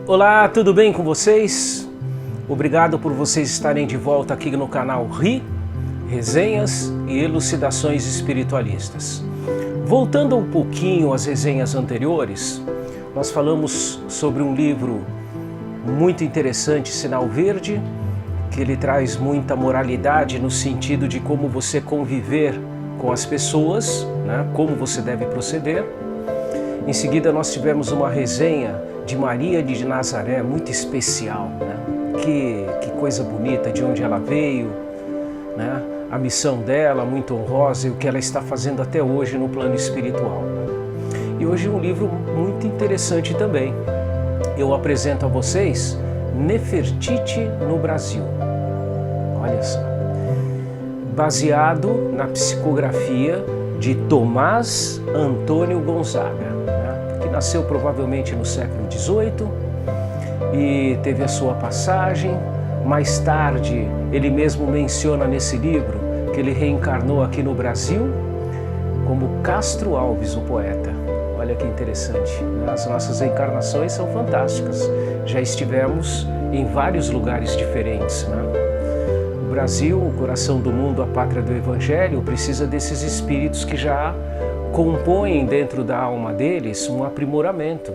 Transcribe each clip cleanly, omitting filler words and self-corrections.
Olá, tudo bem com vocês? Obrigado por vocês estarem de volta aqui no canal RI, Resenhas e Elucidações Espiritualistas. Voltando um pouquinho às resenhas anteriores, nós falamos sobre um livro muito interessante, Sinal Verde, que ele traz muita moralidade no sentido de como você conviver com as pessoas, né? Como você deve proceder. Em seguida nós tivemos uma resenha de Maria de Nazaré, muito especial, né? Que coisa bonita, de onde ela veio, né? A missão dela, muito honrosa, e o que ela está fazendo até hoje no plano espiritual. E hoje um livro muito interessante também. Eu apresento a vocês Nefertiti no Brasil. Olha só. Baseado na psicografia de Tomás Antônio Gonzaga, né? Que nasceu provavelmente no século XVIII e teve a sua passagem. Mais tarde, ele mesmo menciona nesse livro que ele reencarnou aqui no Brasil como Castro Alves, o poeta. Olha que interessante, né? As nossas reencarnações são fantásticas. Já estivemos em vários lugares diferentes, né? O Brasil, o coração do mundo, a pátria do Evangelho, precisa desses espíritos que já compõem dentro da alma deles um aprimoramento.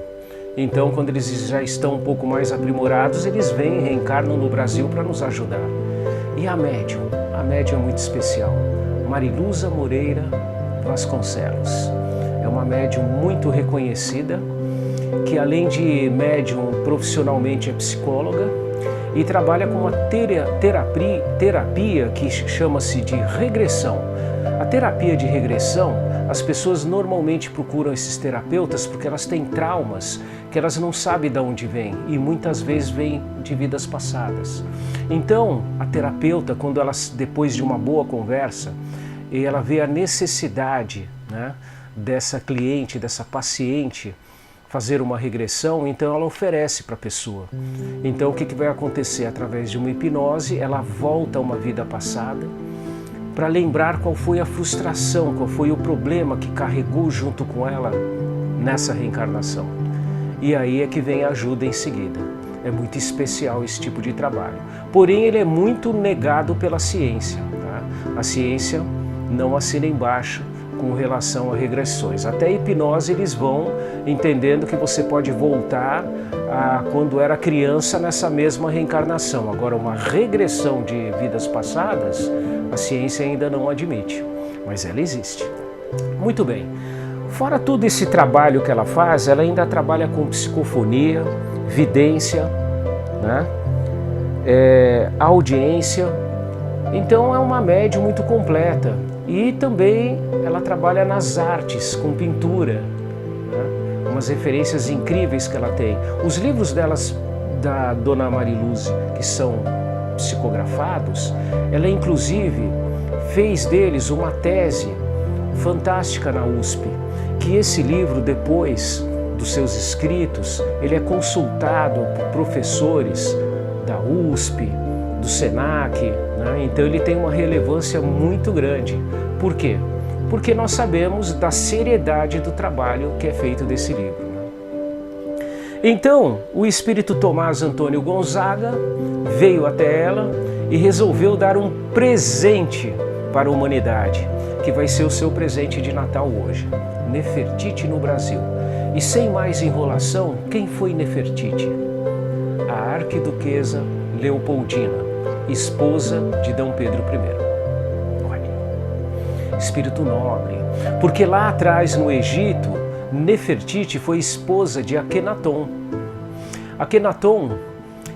Então, quando eles já estão um pouco mais aprimorados, eles vêm e reencarnam no Brasil para nos ajudar. E a médium é muito especial. Mariluza Moreira Vasconcelos. É uma médium muito reconhecida, que além de médium profissionalmente é psicóloga e trabalha com uma terapia que chama-se de regressão. A terapia de regressão, as pessoas normalmente procuram esses terapeutas porque elas têm traumas que elas não sabem de onde vêm e muitas vezes vêm de vidas passadas. Então, a terapeuta, quando ela, depois de uma boa conversa, ela vê a necessidade, né, dessa cliente, dessa paciente, fazer uma regressão, então ela oferece para a pessoa. Então o que vai acontecer? Através de uma hipnose, ela volta a uma vida passada para lembrar qual foi a frustração, qual foi o problema que carregou junto com ela nessa reencarnação. E aí é que vem a ajuda em seguida. É muito especial esse tipo de trabalho. Porém, ele é muito negado pela ciência, tá? A ciência não assina embaixo com relação a regressões. Até a hipnose eles vão entendendo que você pode voltar a quando era criança nessa mesma reencarnação. Agora, uma regressão de vidas passadas, a ciência ainda não admite, mas ela existe. Muito bem. Fora todo esse trabalho que ela faz, ela ainda trabalha com psicofonia, vidência, né? Audiência. Então é uma médium muito completa. E também ela trabalha nas artes, com pintura, né? Umas referências incríveis que ela tem. Os livros delas, da Dona Mariluza, que são psicografados, ela inclusive fez deles uma tese fantástica na USP, que esse livro, depois dos seus escritos, ele é consultado por professores da USP, do SENAC, né? Então ele tem uma relevância muito grande. Por quê? Porque nós sabemos da seriedade do trabalho que é feito desse livro, né? Então, o espírito Tomás Antônio Gonzaga veio até ela e resolveu dar um presente para a humanidade, que vai ser o seu presente de Natal hoje. Nefertiti no Brasil. E sem mais enrolação, quem foi Nefertiti? A arquiduquesa Leopoldina, esposa de D. Pedro I. Olha, espírito nobre, porque lá atrás no Egito, Nefertiti foi esposa de Akenaton. Akenaton,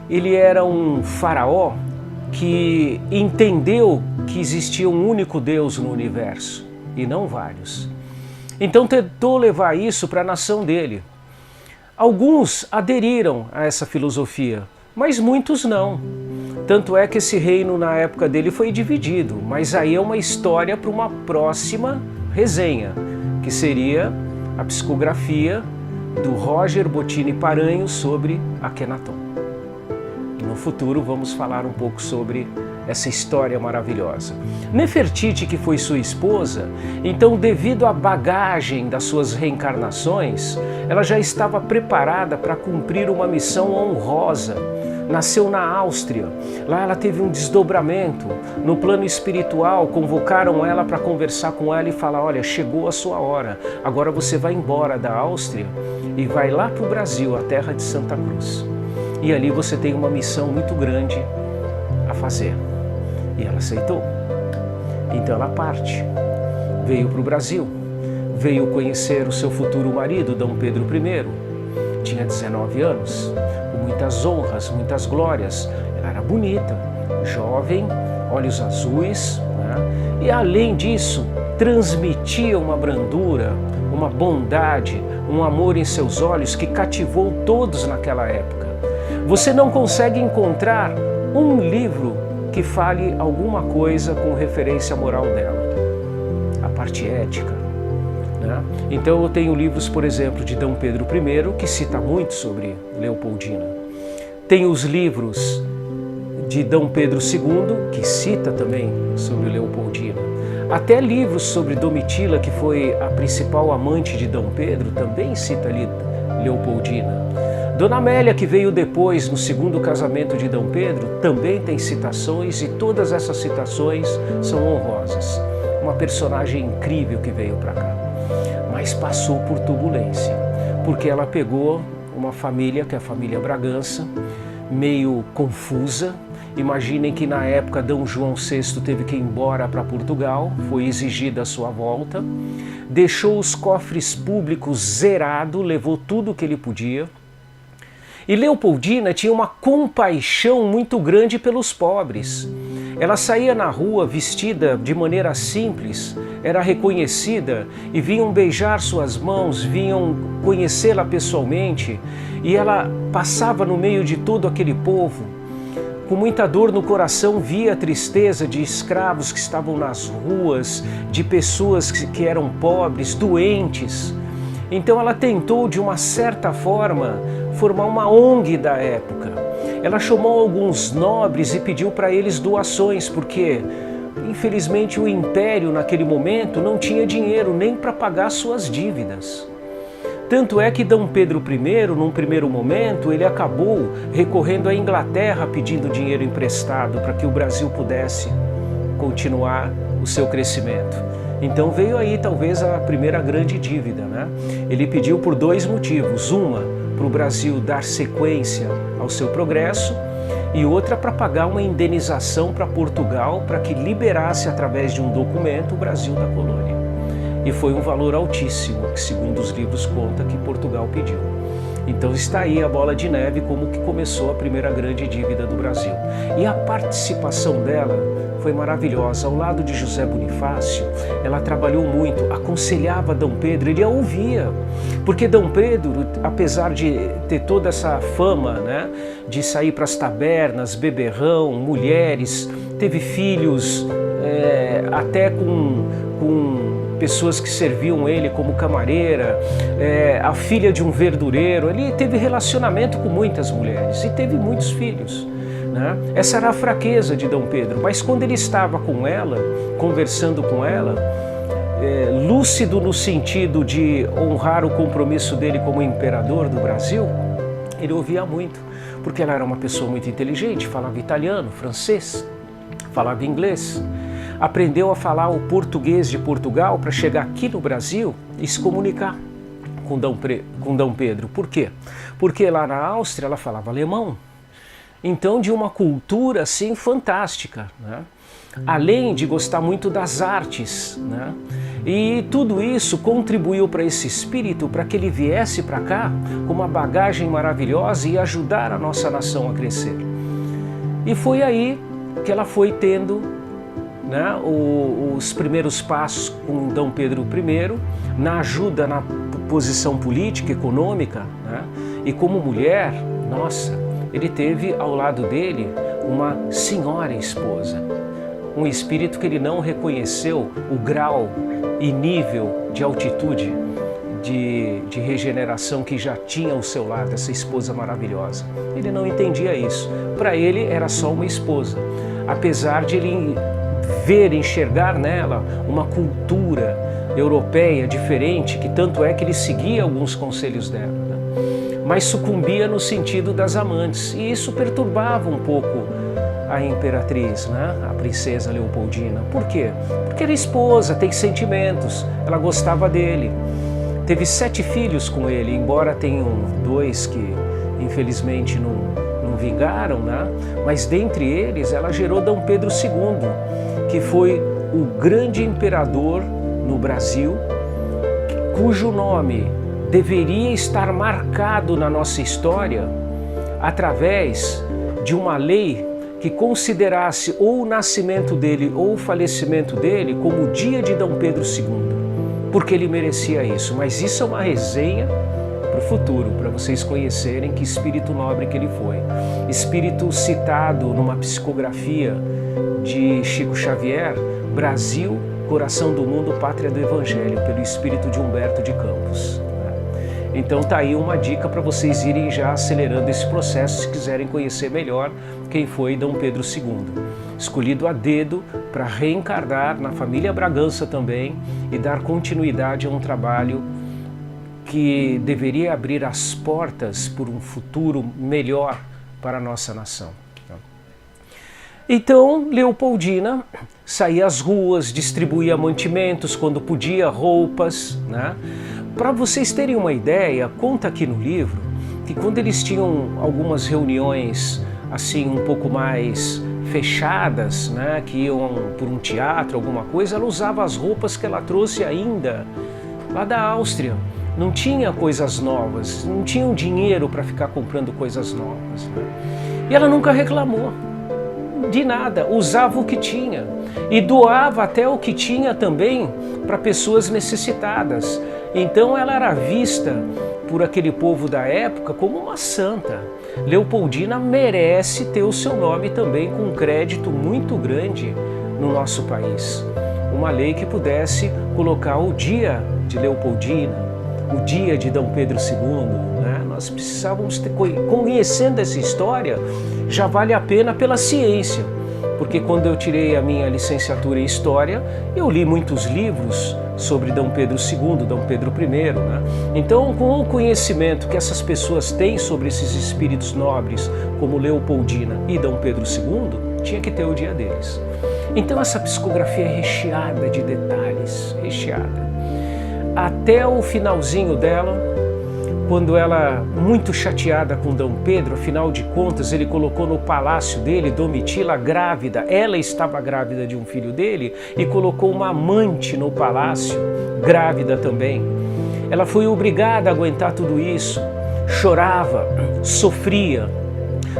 ele era um faraó que entendeu que existia um único Deus no universo e não vários. Então tentou levar isso para a nação dele. Alguns aderiram a essa filosofia, mas muitos não. Tanto é que esse reino na época dele foi dividido, mas aí é uma história para uma próxima resenha, que seria a psicografia do Roger Bottini Paranhos sobre Akenaton. No futuro vamos falar um pouco sobre essa história maravilhosa. Nefertiti, que foi sua esposa, então, devido à bagagem das suas reencarnações, ela já estava preparada para cumprir uma missão honrosa. Nasceu na Áustria, lá ela teve um desdobramento. No plano espiritual, convocaram ela para conversar com ela e falar: olha, chegou a sua hora, agora você vai embora da Áustria e vai lá para o Brasil, a terra de Santa Cruz. E ali você tem uma missão muito grande a fazer. E ela aceitou. Então ela parte, veio para o Brasil, veio conhecer o seu futuro marido, Dom Pedro I. Tinha 19 anos, com muitas honras, muitas glórias. Ela era bonita, jovem, olhos azuis, né? E além disso, transmitia uma brandura, uma bondade, um amor em seus olhos que cativou todos naquela época. Você não consegue encontrar um livro que fale alguma coisa com referência à moral dela, a parte ética, né? Então eu tenho livros, por exemplo, de Dom Pedro I, que cita muito sobre Leopoldina. Tenho os livros de Dom Pedro II, que cita também sobre Leopoldina. Até livros sobre Domitila, que foi a principal amante de Dom Pedro, também cita ali Leopoldina. Dona Amélia, que veio depois, no segundo casamento de Dom Pedro, também tem citações, e todas essas citações são honrosas. Uma personagem incrível que veio para cá, mas passou por turbulência, porque ela pegou uma família, que é a família Bragança, meio confusa. Imaginem que na época Dom João VI teve que ir embora para Portugal, foi exigida a sua volta, deixou os cofres públicos zerados, levou tudo o que ele podia. E Leopoldina tinha uma compaixão muito grande pelos pobres. Ela saía na rua vestida de maneira simples, era reconhecida e vinham beijar suas mãos, vinham conhecê-la pessoalmente, e ela passava no meio de todo aquele povo. Com muita dor no coração, via a tristeza de escravos que estavam nas ruas, de pessoas que eram pobres, doentes. Então ela tentou, de uma certa forma, formar uma ONG da época. Ela chamou alguns nobres e pediu para eles doações, porque, infelizmente, o império naquele momento não tinha dinheiro nem para pagar suas dívidas. Tanto é que Dom Pedro I, num primeiro momento, ele acabou recorrendo à Inglaterra pedindo dinheiro emprestado para que o Brasil pudesse continuar o seu crescimento. Então veio aí talvez a primeira grande dívida, né? Ele pediu por dois motivos: uma, para o Brasil dar sequência ao seu progresso, e outra para pagar uma indenização para Portugal para que liberasse através de um documento o Brasil da colônia. E foi um valor altíssimo, que segundo os livros conta que Portugal pediu. Então está aí a bola de neve, como que começou a primeira grande dívida do Brasil. E a participação dela foi maravilhosa. Ao lado de José Bonifácio, ela trabalhou muito, aconselhava Dom Pedro, ele a ouvia. Porque Dom Pedro, apesar de ter toda essa fama, né, de sair para as tabernas, beberrão, mulheres, teve filhos até com pessoas que serviam ele como camareira, a filha de um verdureiro. Ele teve relacionamento com muitas mulheres e teve muitos filhos, né? Essa era a fraqueza de Dom Pedro, mas quando ele estava com ela, conversando com ela, lúcido no sentido de honrar o compromisso dele como imperador do Brasil, ele ouvia muito, porque ela era uma pessoa muito inteligente, falava italiano, francês, falava inglês. Aprendeu a falar o português de Portugal para chegar aqui no Brasil e se comunicar com Dom Pedro. Por quê? Porque lá na Áustria ela falava alemão. Então, de uma cultura assim fantástica, né? Além de gostar muito das artes, né? E tudo isso contribuiu para esse espírito, para que ele viesse para cá com uma bagagem maravilhosa e ajudar a nossa nação a crescer. E foi aí que ela foi tendo, né, os primeiros passos com Dom Pedro I, na ajuda na posição política, econômica, né? E como mulher, nossa, ele teve ao lado dele uma senhora esposa, um espírito que ele não reconheceu o grau e nível de altitude de regeneração que já tinha ao seu lado, essa esposa maravilhosa. Ele não entendia isso. Para ele era só uma esposa, apesar de ele enxergar nela uma cultura europeia diferente, que tanto é que ele seguia alguns conselhos dela, né? Mas sucumbia no sentido das amantes, e isso perturbava um pouco a imperatriz, né? A princesa Leopoldina. Por quê? Porque era esposa, tem sentimentos, ela gostava dele. Teve 7 filhos com ele, embora tenham 2 que infelizmente não vingaram, né? Mas dentre eles ela gerou Dom Pedro II, que foi o grande imperador no Brasil, cujo nome deveria estar marcado na nossa história através de uma lei que considerasse ou o nascimento dele ou o falecimento dele como o dia de Dom Pedro II, porque ele merecia isso. Mas isso é uma resenha para o futuro, para vocês conhecerem que espírito nobre que ele foi. Espírito citado numa psicografia de Chico Xavier, Brasil, Coração do Mundo, Pátria do Evangelho, pelo espírito de Humberto de Campos. Então tá aí uma dica para vocês irem já acelerando esse processo, se quiserem conhecer melhor quem foi Dom Pedro II. Escolhido a dedo para reencarnar na família Bragança também e dar continuidade a um trabalho que deveria abrir as portas por um futuro melhor para a nossa nação. Então, Leopoldina saía às ruas, distribuía mantimentos quando podia, roupas, né? Para vocês terem uma ideia, conta aqui no livro que quando eles tinham algumas reuniões assim um pouco mais fechadas, né, que iam por um teatro, alguma coisa, ela usava as roupas que ela trouxe ainda lá da Áustria. Não tinha coisas novas, não tinham dinheiro para ficar comprando coisas novas, né? E ela nunca reclamou de nada, usava o que tinha e doava até o que tinha também para pessoas necessitadas. Então ela era vista por aquele povo da época como uma santa. Leopoldina merece ter o seu nome também com um crédito muito grande no nosso país. Uma lei que pudesse colocar o dia de Leopoldina, o dia de Dom Pedro II, né? Nós precisávamos ter, conhecendo essa história, já vale a pena pela ciência, porque quando eu tirei a minha licenciatura em História, eu li muitos livros sobre Dom Pedro II, Dom Pedro I, né? Então, com o conhecimento que essas pessoas têm sobre esses espíritos nobres, como Leopoldina e Dom Pedro II, tinha que ter o dia deles. Então, essa psicografia é recheada de detalhes, recheada. Até o finalzinho dela, quando ela, muito chateada com Dom Pedro, afinal de contas, ele colocou no palácio dele Domitila grávida, ela estava grávida de um filho dele, e colocou uma amante no palácio, grávida também. Ela foi obrigada a aguentar tudo isso, chorava, sofria,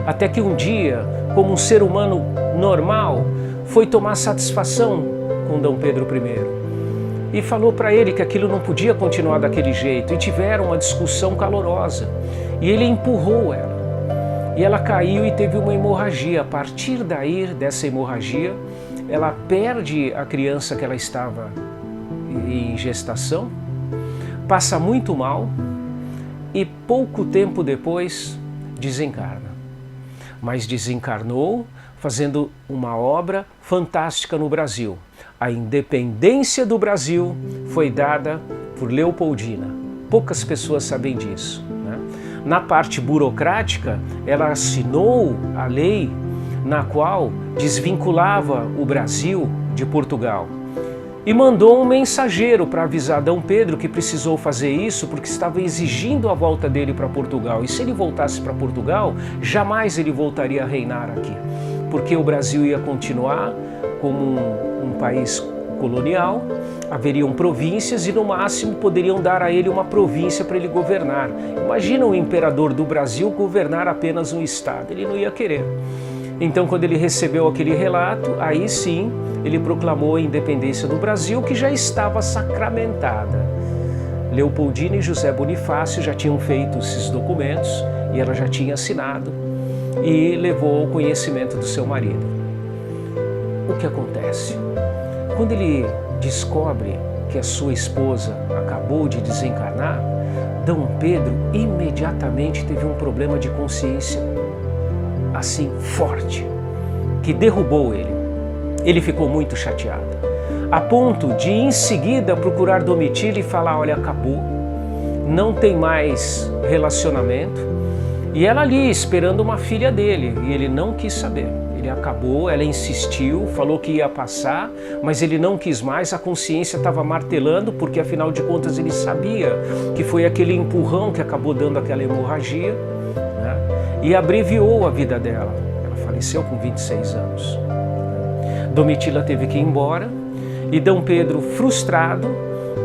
até que um dia, como um ser humano normal, foi tomar satisfação com Dom Pedro I. E falou para ele que aquilo não podia continuar daquele jeito, e tiveram uma discussão calorosa. E ele empurrou ela. E ela caiu e teve uma hemorragia. A partir daí, dessa hemorragia, ela perde a criança que ela estava em gestação, passa muito mal e pouco tempo depois desencarna. Mas desencarnou fazendo uma obra fantástica no Brasil. A independência do Brasil foi dada por Leopoldina. Poucas pessoas sabem disso, né? Na parte burocrática, ela assinou a lei na qual desvinculava o Brasil de Portugal. E mandou um mensageiro para avisar Dom Pedro que precisou fazer isso porque estava exigindo a volta dele para Portugal. E se ele voltasse para Portugal, jamais ele voltaria a reinar aqui, porque o Brasil ia continuar como um país colonial, haveriam províncias e no máximo poderiam dar a ele uma província para ele governar. Imagina o imperador do Brasil governar apenas um estado, ele não ia querer. Então, quando ele recebeu aquele relato, aí sim ele proclamou a independência do Brasil, que já estava sacramentada. Leopoldina e José Bonifácio já tinham feito esses documentos e ela já tinha assinado e levou ao conhecimento do seu marido. O que acontece? Quando ele descobre que a sua esposa acabou de desencarnar, D. Pedro imediatamente teve um problema de consciência, assim, forte, que derrubou ele. Ele ficou muito chateado, a ponto de em seguida procurar Domitila e falar: olha, acabou, não tem mais relacionamento. E ela ali esperando uma filha dele, e ele não quis saber. Ele acabou, ela insistiu, falou que ia passar, mas ele não quis mais, a consciência estava martelando, porque afinal de contas ele sabia que foi aquele empurrão que acabou dando aquela hemorragia, né? E abreviou a vida dela. Ela faleceu com 26 anos. Domitila teve que ir embora, e D. Pedro, frustrado,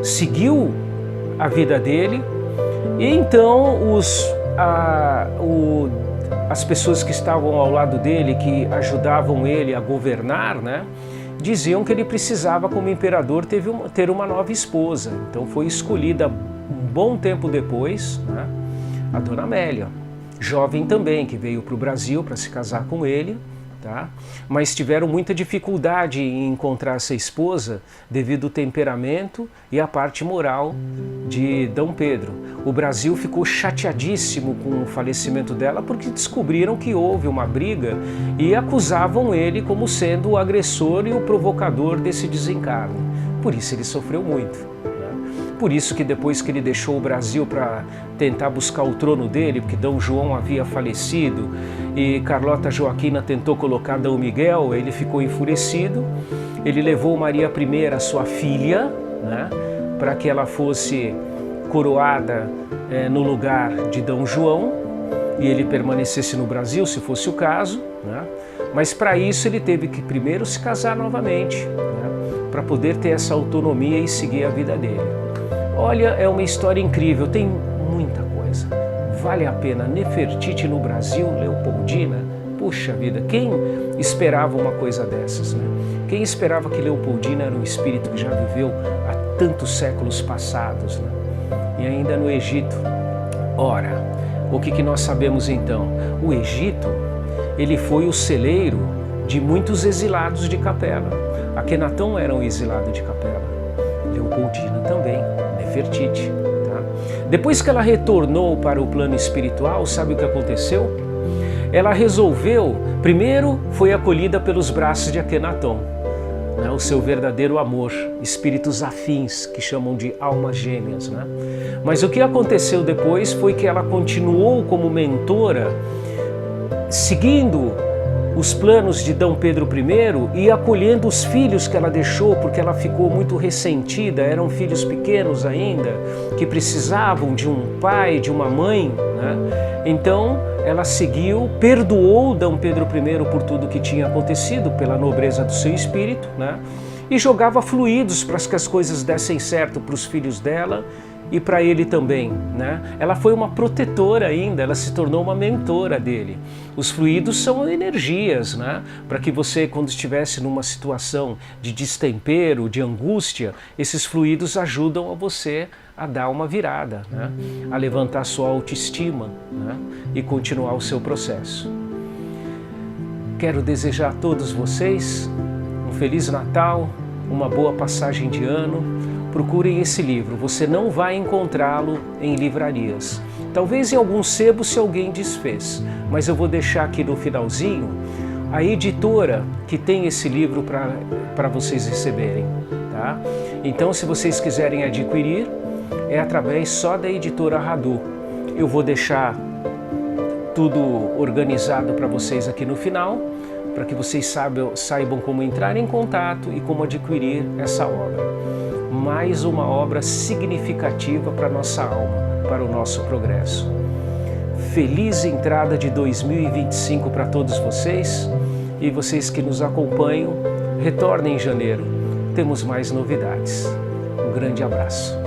seguiu a vida dele, e então as pessoas que estavam ao lado dele, que ajudavam ele a governar, né, diziam que ele precisava, como imperador, ter uma nova esposa. Então foi escolhida um bom tempo depois, né, a Dona Amélia, jovem também, que veio para o Brasil para se casar com ele, tá? Mas tiveram muita dificuldade em encontrar essa esposa devido ao temperamento e à parte moral de D. Pedro. O Brasil ficou chateadíssimo com o falecimento dela, porque descobriram que houve uma briga e acusavam ele como sendo o agressor e o provocador desse desencarne. Por isso ele sofreu muito. Por isso que depois que ele deixou o Brasil para tentar buscar o trono dele, porque D. João havia falecido e Carlota Joaquina tentou colocar D. Miguel, ele ficou enfurecido. Ele levou Maria I, sua filha, né, para que ela fosse coroada no lugar de D. João, e ele permanecesse no Brasil, se fosse o caso, né? Mas para isso ele teve que primeiro se casar novamente, né, para poder ter essa autonomia e seguir a vida dele. Olha, é uma história incrível, tem muita coisa. Vale a pena. Nefertiti no Brasil, Leopoldina, puxa vida, quem esperava uma coisa dessas, né? Quem esperava que Leopoldina era um espírito que já viveu há tantos séculos passados, né? E ainda no Egito. Ora, o que nós sabemos então? O Egito, ele foi o celeiro de muitos exilados de Capela. Akhenaton era um exilado de Capela, Leopoldina também, Nefertiti. Tá? Depois que ela retornou para o plano espiritual, sabe o que aconteceu? Ela resolveu, primeiro foi acolhida pelos braços de Akhenaton, né, o seu verdadeiro amor, espíritos afins, que chamam de almas gêmeas. Né? Mas o que aconteceu depois foi que ela continuou como mentora, seguindo os planos de D. Pedro I e acolhendo os filhos que ela deixou, porque ela ficou muito ressentida, eram filhos pequenos ainda, que precisavam de um pai, de uma mãe, né? Então ela seguiu, perdoou D. Pedro I por tudo que tinha acontecido, pela nobreza do seu espírito, né? E jogava fluidos para que as coisas dessem certo para os filhos dela e para ele também, né? Ela foi uma protetora ainda, ela se tornou uma mentora dele. Os fluidos são energias, né? Para que você, quando estivesse numa situação de destempero, de angústia, esses fluidos ajudam a você a dar uma virada, né? A levantar sua autoestima, né? E continuar o seu processo. Quero desejar a todos vocês um Feliz Natal, uma boa passagem de ano. Procurem esse livro, você não vai encontrá-lo em livrarias. Talvez em algum sebo se alguém desfez, mas eu vou deixar aqui no finalzinho a editora que tem esse livro para vocês receberem. Tá? Então, se vocês quiserem adquirir, é através só da editora Radu. Eu vou deixar tudo organizado para vocês aqui no final, para que vocês saibam como entrar em contato e como adquirir essa obra. Mais uma obra significativa para a nossa alma, para o nosso progresso. Feliz entrada de 2025 para todos vocês, e vocês que nos acompanham, retornem em janeiro, temos mais novidades. Um grande abraço.